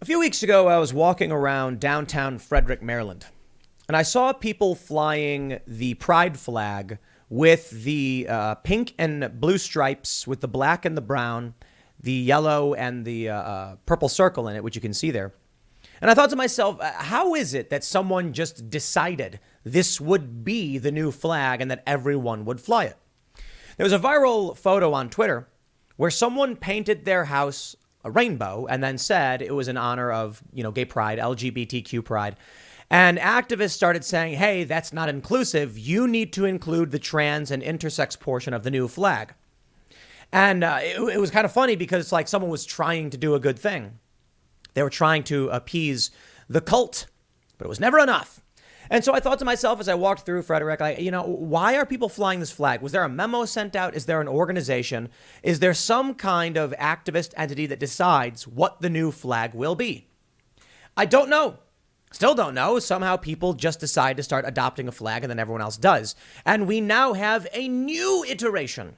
A few weeks ago, I was walking around downtown Frederick, Maryland, and I saw people flying the pride flag with the pink and blue stripes, with the black and the brown, the yellow and the purple circle in it, which you can see there. And I thought to myself, how is it that someone just decided this would be the new flag and that everyone would fly it? There was a viral photo on Twitter where someone painted their house a rainbow and then said it was in honor of, gay pride, LGBTQ pride. And activists started saying, hey, that's not inclusive. You need to include the trans and intersex portion of the new flag. And it was kind of funny because it's like someone was trying to do a good thing. They were trying to appease the cult, but it was never enough. And so I thought to myself as I walked through Frederick, why are people flying this flag? Was there a memo sent out? Is there an organization? Is there some kind of activist entity that decides what the new flag will be? I don't know. Still don't know. Somehow people just decide to start adopting a flag and then everyone else does. And we now have a new iteration.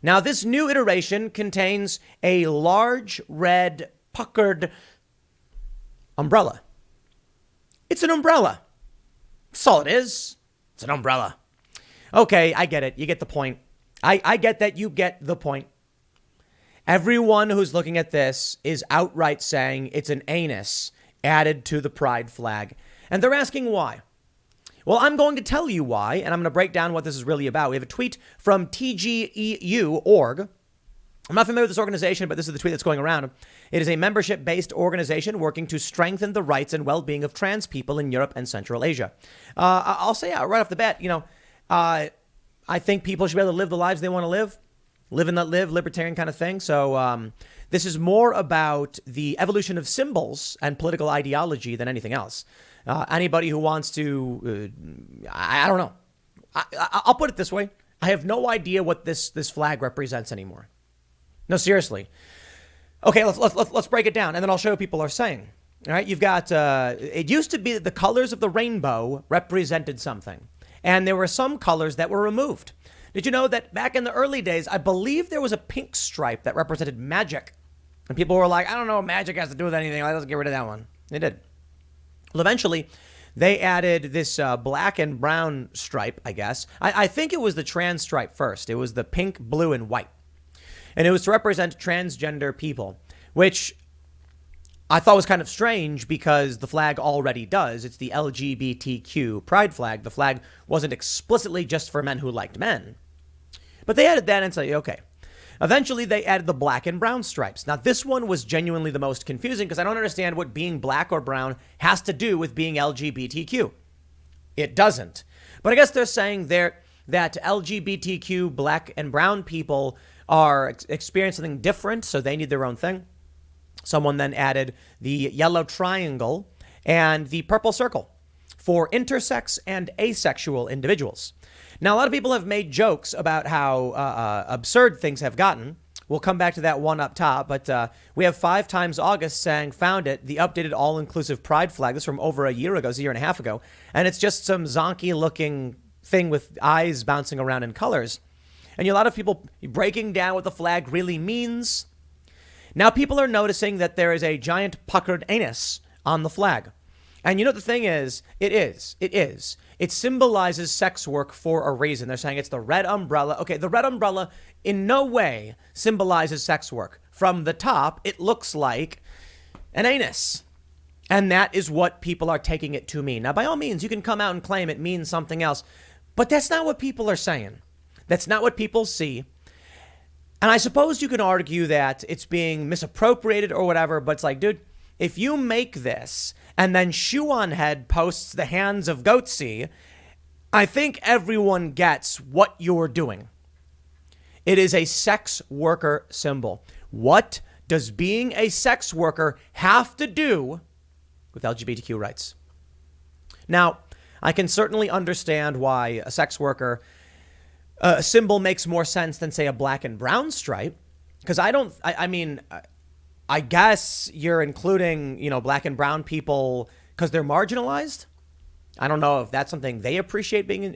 Now, this new iteration contains a large red puckered umbrella. It's an umbrella. That's all it is. It's an umbrella. Okay, I get it. You get the point. I get that you get the point. Everyone who's looking at this is outright saying it's an ANUS added to the pride flag. And they're asking why. Well, I'm going to tell you why, and I'm going to break down what this is really about. We have a tweet from TGEU.org. I'm not familiar with this organization, but this is the tweet that's going around. It is a membership-based organization working to strengthen the rights and well-being of trans people in Europe and Central Asia. I'll say right off the bat, I think people should be able to live the lives they want to live and let live, libertarian kind of thing. So this is more about the evolution of symbols and political ideology than anything else. Anybody who wants to, I don't know. I'll put it this way. I have no idea what this flag represents anymore. No, seriously. Okay, let's break it down, and then I'll show you what people are saying. All right, you've got, it used to be that the colors of the rainbow represented something, and there were some colors that were removed. Did you know that back in the early days, I believe there was a pink stripe that represented magic, and people were like, I don't know what magic has to do with anything. Let's get rid of that one. They did. Well, eventually, they added this black and brown stripe, I guess. I think it was the trans stripe first. It was the pink, blue, and white. And it was to represent transgender people, which I thought was kind of strange because the flag already does. It's the LGBTQ pride flag. The flag wasn't explicitly just for men who liked men. But they added that and said, okay. Eventually, they added the black and brown stripes. Now, this one was genuinely the most confusing because I don't understand what being black or brown has to do with being LGBTQ. It doesn't. But I guess they're saying there that LGBTQ black and brown people are experiencing something different, so they need their own thing. Someone then added the yellow triangle and the purple circle for intersex and asexual individuals. Now, a lot of people have made jokes about how absurd things have gotten. We'll come back to that one up top, but we have 5 times August saying, found it, the updated all-inclusive pride flag. This is from over a year ago, it's a year and a half ago, and it's just some zonky-looking thing with eyes bouncing around in colors. And a lot of people breaking down what the flag really means. Now people are noticing that there is a giant puckered anus on the flag. And the thing is, it symbolizes sex work for a reason. They're saying it's the red umbrella. Okay, the red umbrella in no way symbolizes sex work. From the top, it looks like an anus. And that is what people are taking it to mean. Now, by all means, you can come out and claim it means something else, but that's not what people are saying. That's not what people see. And I suppose you can argue that it's being misappropriated or whatever, but it's like, dude, if you make this and then Shoe on Head posts the hands of Goatsy, I think everyone gets what you're doing. It is a sex worker symbol. What does being a sex worker have to do with LGBTQ rights? Now, I can certainly understand why a sex worker symbol makes more sense than, say, a black and brown stripe. Because I guess you're including, black and brown people because they're marginalized. I don't know if that's something they appreciate being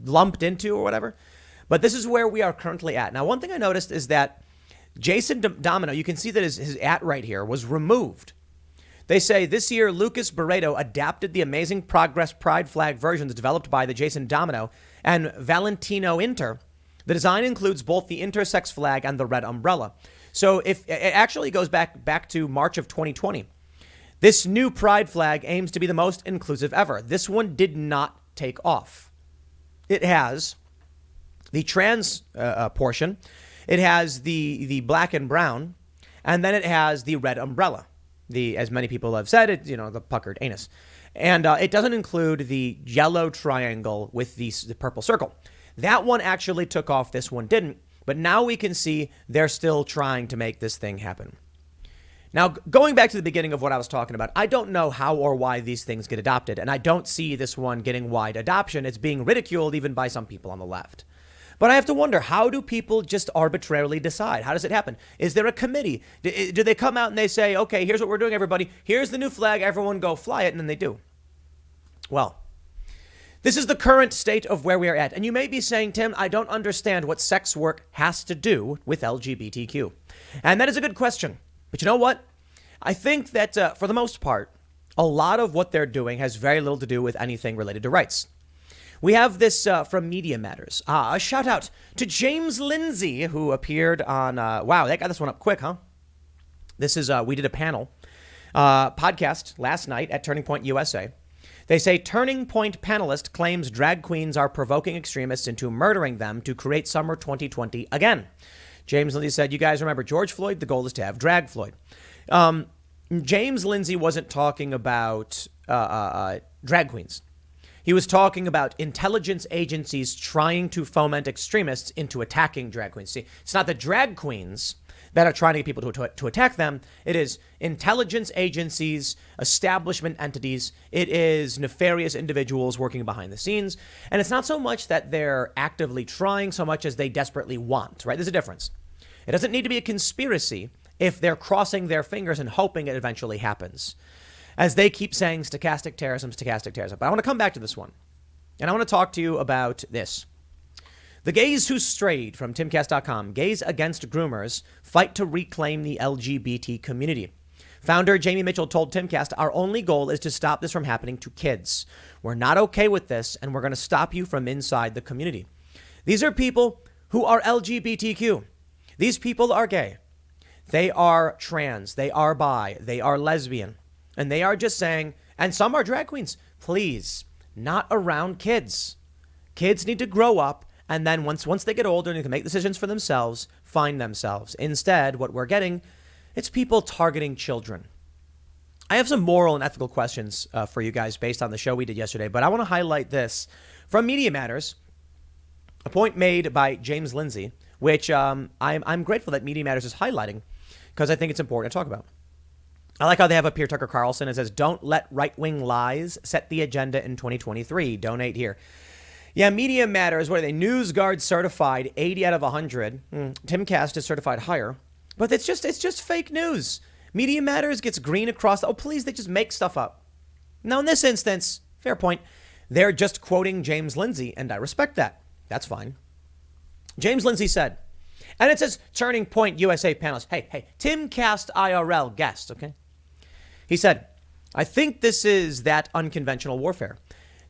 lumped into or whatever. But this is where we are currently at. Now, one thing I noticed is that Jason Domino, you can see that his @ right here was removed. They say this year, Lucas Barreto adapted the Amazing Progress Pride flag versions developed by the Jason Domino and Valentino Inter. The design includes both the intersex flag and the red umbrella. So if it actually goes back to March of 2020. This new pride flag aims to be the most inclusive ever. This one did not take off. It has the trans portion. It has the black and brown, and then it has the red umbrella. As many people have said, the puckered anus. And it doesn't include the yellow triangle with the purple circle. That one actually took off. This one didn't. But now we can see they're still trying to make this thing happen. Now, going back to the beginning of what I was talking about, I don't know how or why these things get adopted. And I don't see this one getting wide adoption. It's being ridiculed even by some people on the left. But I have to wonder, how do people just arbitrarily decide? How does it happen? Is there a committee? Do they come out and they say, okay, here's what we're doing, everybody. Here's the new flag. Everyone go fly it. And then they do. Well, this is the current state of where we are at. And you may be saying, Tim, I don't understand what sex work has to do with LGBTQ. And that is a good question. But you know what? I think that for the most part, a lot of what they're doing has very little to do with anything related to rights. We have this from Media Matters. A shout out to James Lindsay, who appeared on, wow, they got this one up quick, huh? This is, we did a panel podcast last night at Turning Point USA. They say Turning Point panelist claims drag queens are provoking extremists into murdering them to create summer 2020 again. James Lindsay said, you guys remember George Floyd? The goal is to have drag Floyd. James Lindsay wasn't talking about drag queens. He was talking about intelligence agencies trying to foment extremists into attacking drag queens. See, it's not the drag queens that are trying to get people to attack them. It is intelligence agencies, establishment entities. It is nefarious individuals working behind the scenes. And it's not so much that they're actively trying so much as they desperately want, right? There's a difference. It doesn't need to be a conspiracy if they're crossing their fingers and hoping it eventually happens. As they keep saying, stochastic terrorism, stochastic terrorism. But I want to come back to this one. And I want to talk to you about this. The gays who strayed from timcast.com, gays against groomers, fight to reclaim the LGBT community. Founder Jamie Mitchell told Timcast, our only goal is to stop this from happening to kids. We're not okay with this, and we're going to stop you from inside the community. These are people who are LGBTQ. These people are gay. They are trans. They are bi. They are lesbian. And they are just saying, and some are drag queens, please, not around kids. Kids need to grow up, and then once they get older and they can make decisions for themselves, find themselves. Instead, what we're getting, it's people targeting children. I have some moral and ethical questions for you guys based on the show we did yesterday, but I want to highlight this from Media Matters, a point made by James Lindsay, which I'm grateful that Media Matters is highlighting because I think it's important to talk about. I like how they have up here Tucker Carlson. It says, don't let right-wing lies set the agenda in 2023. Donate here. Yeah, Media Matters. What are they? NewsGuard certified 80 out of 100. Timcast is certified higher. But it's just fake news. Media Matters gets green across. Oh, please, they just make stuff up. Now, in this instance, fair point, they're just quoting James Lindsay, and I respect that. That's fine. James Lindsay said, and it says Turning Point USA panelist. Hey, Timcast IRL guest, okay? He said, I think this is that unconventional warfare.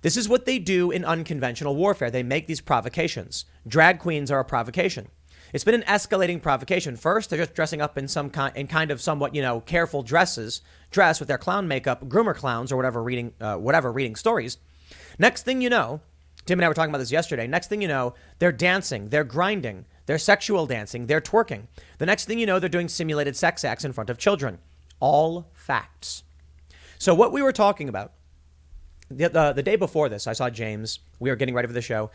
This is what they do in unconventional warfare. They make these provocations. Drag queens are a provocation. It's been an escalating provocation. First, they're just dressing up in kind of somewhat, careful dress with their clown makeup, groomer clowns or whatever, reading stories. Next thing you know, Tim and I were talking about this yesterday. Next thing you know, they're dancing, they're grinding, they're sexual dancing, they're twerking. The next thing you know, they're doing simulated sex acts in front of children. All facts. So what we were talking about, the day before this, I saw James. We were getting ready for the show.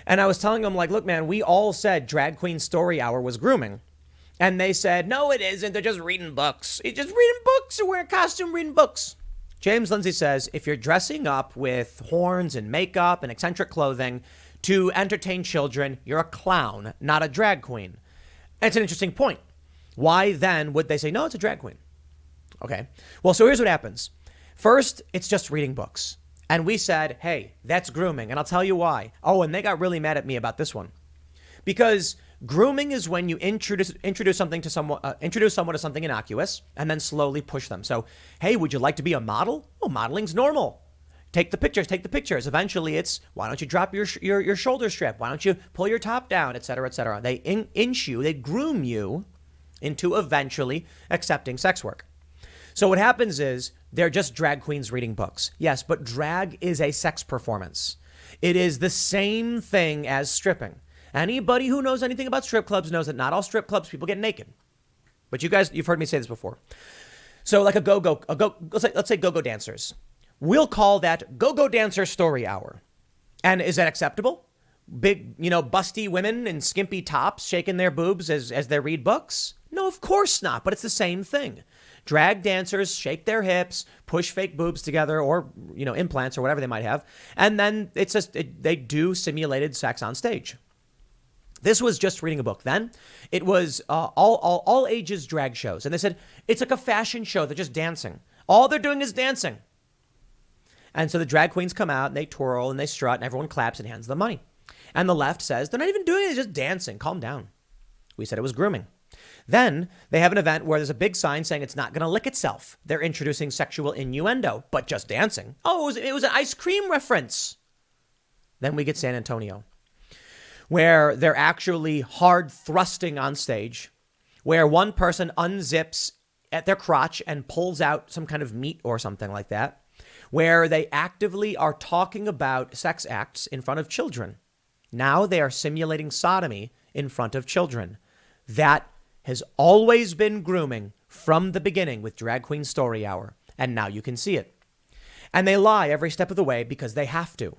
And I was telling him, look, man, we all said Drag Queen Story Hour was grooming. And they said, no, it isn't. They're just reading books. It's just reading books or wearing a costume, reading books. James Lindsay says, if you're dressing up with horns and makeup and eccentric clothing to entertain children, you're a clown, not a drag queen. And it's an interesting point. Why then would they say, no, it's a drag queen? Okay. Well, so here's what happens. First, it's just reading books. And we said, hey, that's grooming. And I'll tell you why. Oh, and they got really mad at me about this one. Because Grooming is when you introduce someone to something innocuous and then slowly push them. So, hey, would you like to be a model? Well, modeling's normal. Take the pictures. Eventually it's, why don't you drop your shoulder strap? Why don't you pull your top down, et cetera, et cetera. They inch you, they groom you into eventually accepting sex work. So what happens is they're just drag queens reading books. Yes, but drag is a sex performance. It is the same thing as stripping. Anybody who knows anything about strip clubs knows that not all strip clubs people get naked. But you've heard me say this before. So like let's say go-go dancers. We'll call that go-go dancer story hour. And is that acceptable? Big, busty women in skimpy tops shaking their boobs as they read books? No, of course not, but it's the same thing. Drag dancers shake their hips, push fake boobs together or, implants or whatever they might have. And then they do simulated sex on stage. This was just reading a book. Then it was all ages drag shows. And they said, it's like a fashion show. They're just dancing. All they're doing is dancing. And so the drag queens come out and they twirl and they strut and everyone claps and hands them money. And the left says, they're not even doing it, they're just dancing. Calm down. We said it was grooming. Then they have an event where there's a big sign saying it's not going to lick itself. They're introducing sexual innuendo, but just dancing. Oh, it was an ice cream reference. Then we get San Antonio, where they're actually hard thrusting on stage, where one person unzips at their crotch and pulls out some kind of meat or something like that, where they actively are talking about sex acts in front of children. Now they are simulating sodomy in front of children. That has always been grooming from the beginning with Drag Queen Story Hour, and now you can see it. And they lie every step of the way because they have to,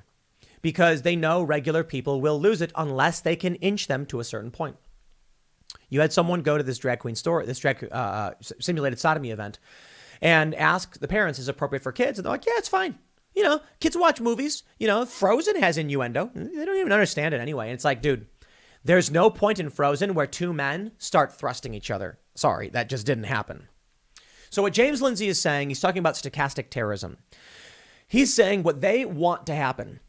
because they know regular people will lose it unless they can inch them to a certain point. You had someone go to this drag queen store, this drag simulated sodomy event, and ask the parents, is it appropriate for kids? And they're like, yeah, it's fine. Kids watch movies. Frozen has innuendo. They don't even understand it anyway. And it's like, dude, there's no point in Frozen where two men start thrusting each other. Sorry, that just didn't happen. So what James Lindsay is saying, he's talking about stochastic terrorism. He's saying what they want to happen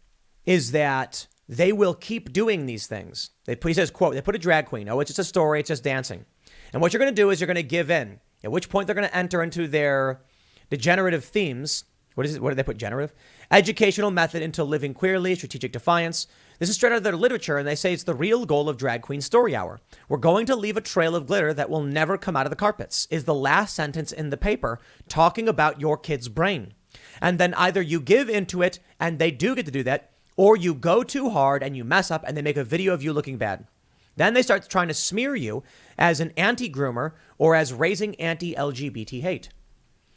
is that they will keep doing these things. He says, quote, they put a drag queen. Oh, it's just a story. It's just dancing. And what you're going to do is you're going to give in, at which point they're going to enter into their degenerative themes. What is it? What did they put? Generative? Educational method into living queerly, strategic defiance. This is straight out of their literature, and they say it's the real goal of Drag Queen Story Hour. We're going to leave a trail of glitter that will never come out of the carpets, is the last sentence in the paper talking about your kid's brain. And then either you give into it, and they do get to do that, or you go too hard and you mess up and they make a video of you looking bad. Then they start trying to smear you as an anti-groomer or as raising anti-LGBT hate.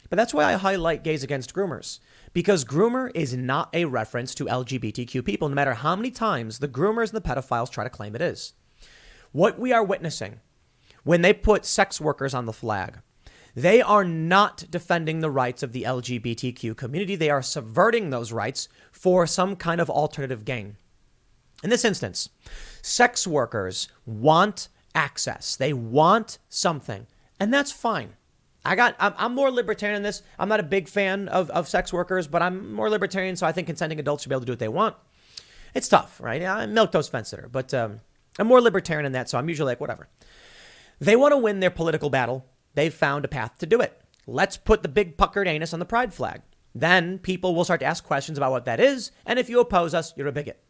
But that's why I highlight Gays Against Groomers, because groomer is not a reference to LGBTQ people, no matter how many times the groomers and the pedophiles try to claim it is. What we are witnessing when they put sex workers on the flag, they are not defending the rights of the LGBTQ community. They are subverting those rights for some kind of alternative gain. In this instance, sex workers want access. They want something, and that's fine. I'm more libertarian in this. I'm not a big fan of sex workers, but I'm more libertarian, so I think consenting adults should be able to do what they want. It's tough, right? I'm milquetoast fence sitter, but I'm more libertarian in that, so I'm usually like, whatever. They want to win their political battle. They've found a path to do it. Let's put the big puckered anus on the pride flag. Then people will start to ask questions about what that is, and if you oppose us, you're a bigot.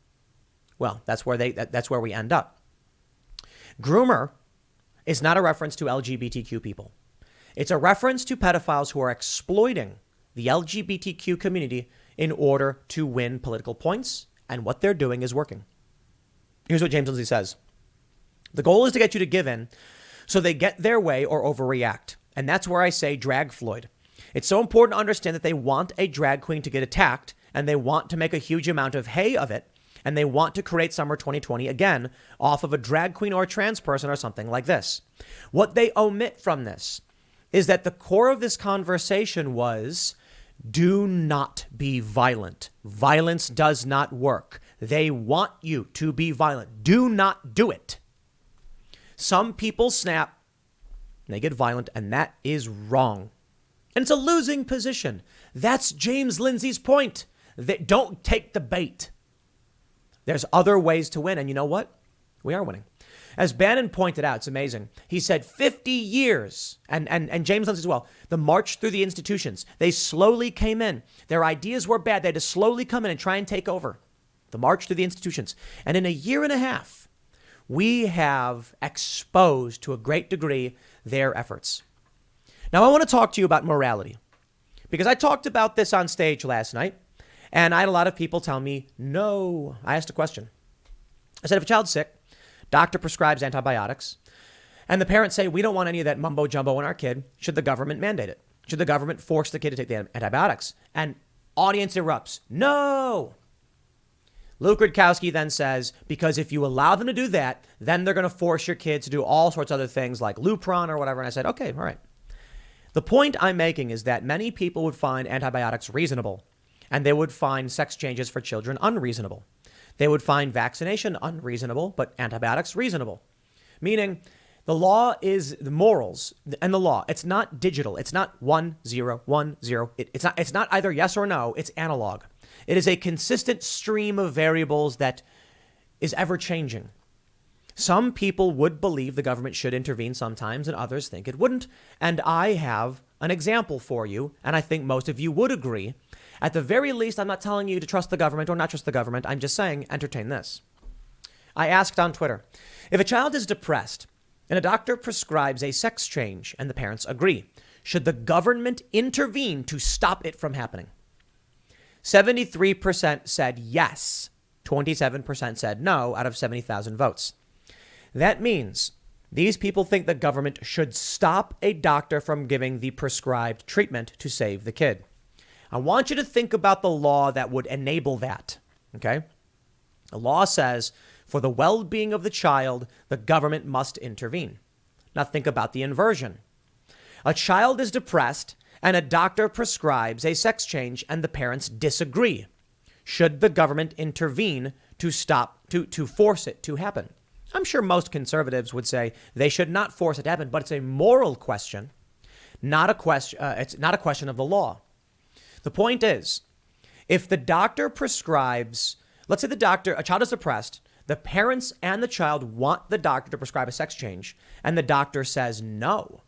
Well, that's where we end up. Groomer is not a reference to LGBTQ people. It's a reference to pedophiles who are exploiting the LGBTQ community in order to win political points, and what they're doing is working. Here's what James Lindsay says. The goal is to get you to give in so they get their way or overreact. And that's where I say drag Floyd. It's so important to understand that they want a drag queen to get attacked, and they want to make a huge amount of hay of it, and they want to create summer 2020 again off of a drag queen or a trans person or something like this. What they omit from this is that the core of this conversation was, do not be violent. Violence does not work. They want you to be violent. Do not do it. Some people snap, and they get violent, and that is wrong. And it's a losing position. That's James Lindsay's point. Don't take the bait. There's other ways to win, and you know what? We are winning. As Bannon pointed out, it's amazing. He said 50 years, and James Lindsay as well, the march through the institutions. They slowly came in. Their ideas were bad. They had to slowly come in and try and take over. The march through the institutions. And in a year and a half, we have exposed to a great degree their efforts. Now, I want to talk to you about morality, because I talked about this on stage last night, and I had a lot of people tell me, no. I asked a question. I said, if a child's sick, doctor prescribes antibiotics, and the parents say, we don't want any of that mumbo jumbo in our kid, should the government mandate it? Should the government force the kid to take the antibiotics? And audience erupts. No. Luke Rudkowski then says, because if you allow them to do that, then they're going to force your kids to do all sorts of other things like Lupron or whatever. And I said, okay, all right. The point I'm making is that many people would find antibiotics reasonable, and they would find sex changes for children unreasonable. They would find vaccination unreasonable, but antibiotics reasonable. Meaning the law is the morals and the law. It's not digital. It's not 1, 0, 1, 0. It's not either yes or no. It's analog. It is a consistent stream of variables that is ever changing. Some people would believe the government should intervene sometimes, and others think it wouldn't. And I have an example for you, and I think most of you would agree. At the very least, I'm not telling you to trust the government or not trust the government. I'm just saying, entertain this. I asked on Twitter, if a child is depressed and a doctor prescribes a sex change and the parents agree, should the government intervene to stop it from happening? 73% said yes. 27% said no out of 70,000 votes. That means these people think the government should stop a doctor from giving the prescribed treatment to save the kid. I want you to think about the law that would enable that, okay? The law says for the well-being of the child, the government must intervene. Now think about the inversion. A child is depressed and a doctor prescribes a sex change and the parents disagree. Should the government intervene to stop, to force it to happen? I'm sure most conservatives would say they should not force it to happen, but it's a moral question, not a question. It's not a question of the law. The point is, if the doctor prescribes, let's say a child is depressed, the parents and the child want the doctor to prescribe a sex change, and the doctor says no.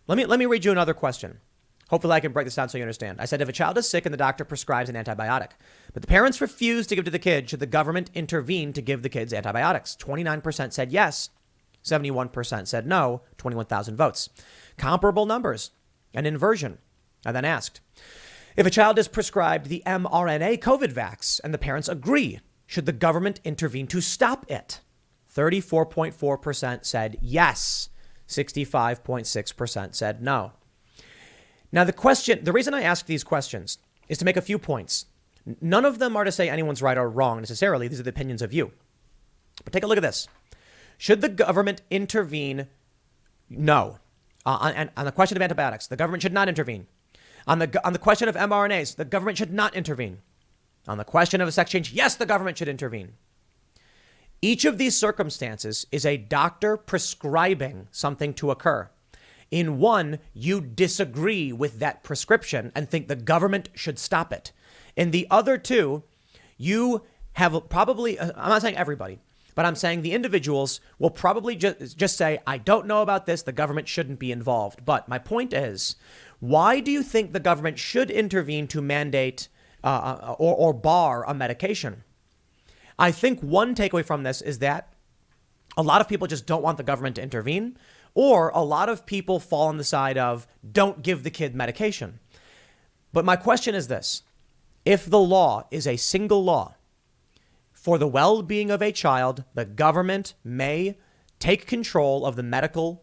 Let me read you another question. Hopefully I can break this down so you understand. I said, if a child is sick and the doctor prescribes an antibiotic, but the parents refuse to give to the kid, should the government intervene to give the kids antibiotics? 29% said yes. 71% said no. 21,000 votes. Comparable numbers. An inversion. I then asked, if a child is prescribed the mRNA COVID vax and the parents agree, should the government intervene to stop it? 34.4% said yes. 65.6% said no. Now, the reason I ask these questions is to make a few points. None of them are to say anyone's right or wrong necessarily. These are the opinions of you. But take a look at this. Should the government intervene? No. On the question of antibiotics, the government should not intervene. On the question of mRNAs, the government should not intervene. On the question of a sex change, yes, the government should intervene. Each of these circumstances is a doctor prescribing something to occur. In one, you disagree with that prescription and think the government should stop it. In the other two, you have probably, I'm not saying everybody, but I'm saying the individuals will probably just say, I don't know about this, the government shouldn't be involved. But my point is, why do you think the government should intervene to mandate or bar a medication? I think one takeaway from this is that a lot of people just don't want the government to intervene, or a lot of people fall on the side of don't give the kid medication. But my question is this. If the law is a single law for the well-being of a child, the government may take control of the medical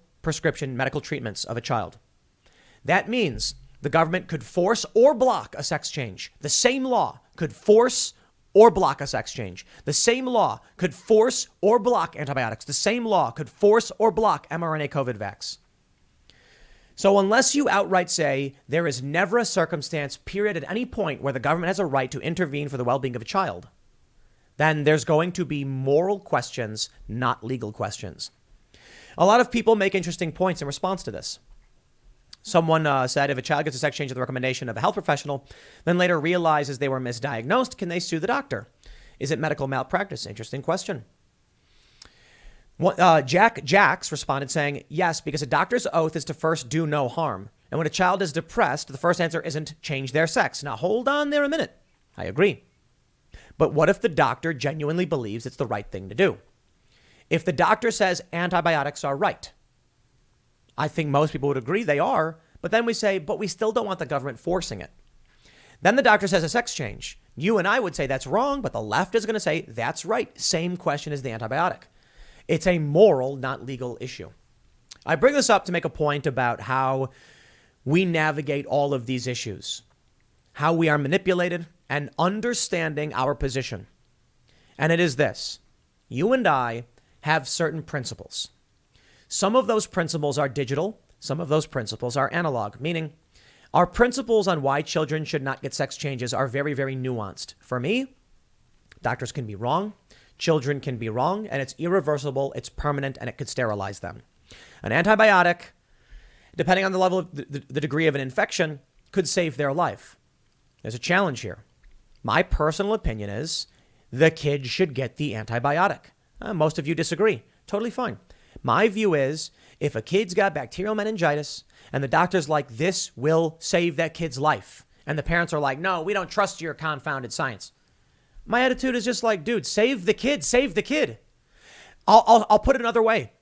treatments of a child. That means the government could force or block a sex change. The same law could force or block a sex change. The same law could force or block antibiotics. The same law could force or block mRNA COVID vax. So unless you outright say there is never a circumstance, period, at any point where the government has a right to intervene for the well-being of a child, then there's going to be moral questions, not legal questions. A lot of people make interesting points in response to this. Someone said if a child gets a sex change at the recommendation of a health professional, then later realizes they were misdiagnosed, can they sue the doctor? Is it medical malpractice? Interesting question. Jax responded saying, yes, because a doctor's oath is to first do no harm. And when a child is depressed, the first answer isn't change their sex. Now, hold on there a minute. I agree. But what if the doctor genuinely believes it's the right thing to do? If the doctor says antibiotics are right, I think most people would agree they are. But then we say, but we still don't want the government forcing it. Then the doctor says a sex change. You and I would say that's wrong, but the left is going to say that's right. Same question as the antibiotic. It's a moral, not legal issue. I bring this up to make a point about how we navigate all of these issues, how we are manipulated, and understanding our position. And it is this. You and I have certain principles. Some of those principles are digital. Some of those principles are analog, meaning our principles on why children should not get sex changes are very, very nuanced. For me, doctors can be wrong. Children can be wrong, and it's irreversible, it's permanent, and it could sterilize them. An antibiotic, depending on the level of the degree of an infection, could save their life. There's a challenge here. My personal opinion is the kid should get the antibiotic. Most of you disagree. Totally fine. My view is if a kid's got bacterial meningitis and the doctor's like, this will save that kid's life, and the parents are like, no, we don't trust your confounded science. My attitude is just like, dude, save the kid, save the kid. I'll put it another way.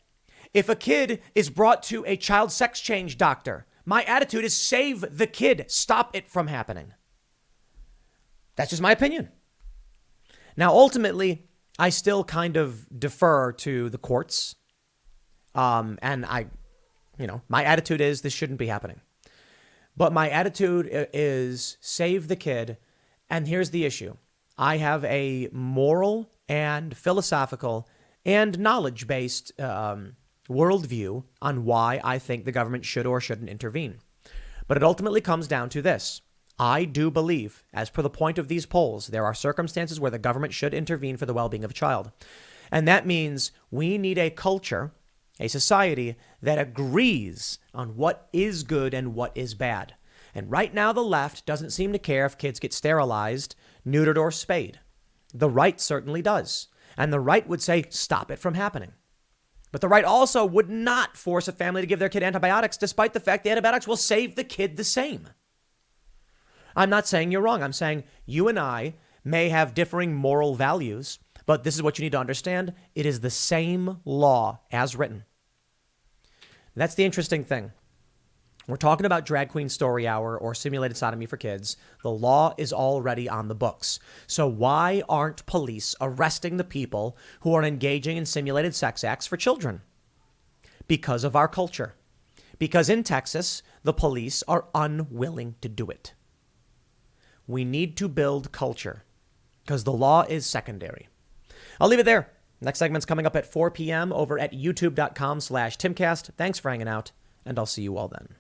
If a kid is brought to a child sex change doctor, my attitude is save the kid, stop it from happening. That's just my opinion. Now, ultimately, I still kind of defer to the courts. And my attitude is this shouldn't be happening. But my attitude is save the kid. And here's the issue. I have a moral and philosophical and knowledge-based worldview on why I think the government should or shouldn't intervene. But it ultimately comes down to this. I do believe, as per the point of these polls, there are circumstances where the government should intervene for the well-being of a child. And that means we need a culture, a society that agrees on what is good and what is bad. And right now, the left doesn't seem to care if kids get sterilized, neutered, or spayed. The right certainly does. And the right would say, stop it from happening. But the right also would not force a family to give their kid antibiotics, despite the fact the antibiotics will save the kid the same. I'm not saying you're wrong. I'm saying you and I may have differing moral values, but this is what you need to understand. It is the same law as written. That's the interesting thing. We're talking about drag queen story hour or simulated sodomy for kids. The law is already on the books. So why aren't police arresting the people who are engaging in simulated sex acts for children? Because of our culture. Because in Texas, the police are unwilling to do it. We need to build culture because the law is secondary. I'll leave it there. Next segment's coming up at 4 p.m. over at youtube.com/Timcast. Thanks for hanging out, and I'll see you all then.